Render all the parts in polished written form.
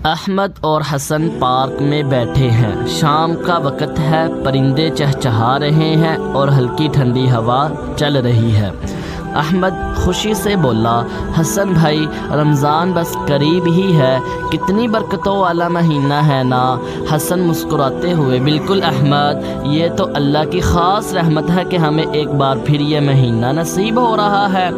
احمد اور حسن پارک میں بیٹھے ہیں۔ شام کا وقت ہے، پرندے چہچہا رہے ہیں اور ہلکی ٹھنڈی ہوا چل رہی ہے۔ احمد خوشی سے بولا، حسن بھائی رمضان بس قریب ہی ہے، کتنی برکتوں والا مہینہ ہے نا۔ حسن مسکراتے ہوئے، بالکل احمد، یہ تو اللہ کی خاص رحمت ہے کہ ہمیں ایک بار پھر یہ مہینہ نصیب ہو رہا ہے۔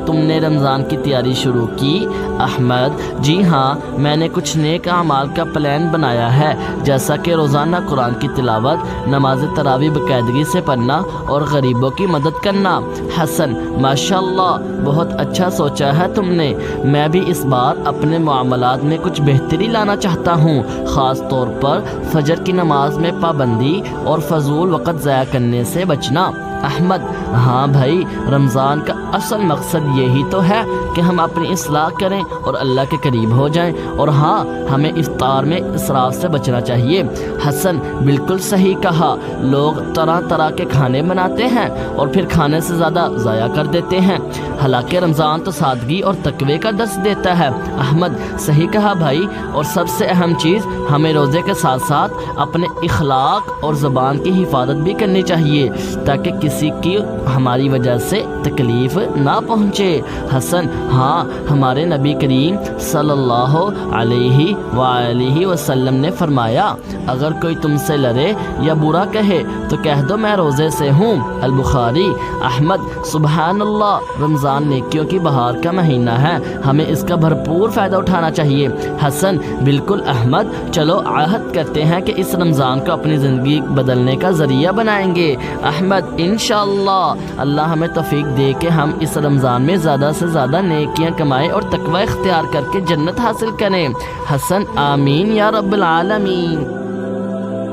تم نے رمضان کی تیاری شروع کی؟ احمد، جی ہاں، میں نے کچھ نیک اعمال کا پلان بنایا ہے، جیسا کہ روزانہ قرآن کی تلاوت، نماز تراویح باقاعدگی سے پڑھنا اور غریبوں کی مدد کرنا۔ حسن، ماشاءاللہ، بہت اچھا سوچا ہے تم نے۔ میں بھی اس بار اپنے معاملات میں کچھ بہتری لانا چاہتا ہوں، خاص طور پر فجر کی نماز میں پابندی اور فضول وقت ضائع کرنے سے بچنا۔ احمد، ہاں بھائی، رمضان کا اصل مقصد یہی تو ہے کہ ہم اپنی اصلاح کریں اور اللہ کے قریب ہو جائیں، اور ہاں، ہمیں افطار میں اسراف سے بچنا چاہیے۔ حسن، بالکل صحیح کہا، لوگ طرح طرح کے کھانے بناتے ہیں اور پھر کھانے سے زیادہ ضائع کر دیتے ہیں، حالانکہ رمضان تو سادگی اور تقوی کا درس دیتا ہے۔ احمد، صحیح کہا بھائی، اور سب سے اہم چیز، ہمیں روزے کے ساتھ ساتھ اپنے اخلاق اور زبان کی حفاظت بھی کرنی چاہیے تاکہ کسی کی ہماری وجہ سے تکلیف نہ پہنچے۔ حسن، ہاں، ہمارے نبی کریم صلی اللہ علیہ وآلہ وسلم نے فرمایا، اگر کوئی تم سے لڑے یا برا کہے تو کہہ دو میں روزے سے ہوں، البخاری۔ احمد، سبحان اللہ، رمضان نیکیوں کی بہار کا مہینہ ہے، ہمیں اس کا بھرپور فائدہ اٹھانا چاہیے۔ حسن، بالکل احمد، چلو عہد کرتے ہیں کہ اس رمضان کو اپنی زندگی بدلنے کا ذریعہ بنائیں گے۔ احمد، انشاءاللہ، اللہ ہمیں توفیق دے کہ ہم اس رمضان میں زیادہ سے زیادہ نیکیاں کمائیں اور تقوی اختیار کر کے جنت حاصل کریں۔ حسن، آمین یا رب العالمین۔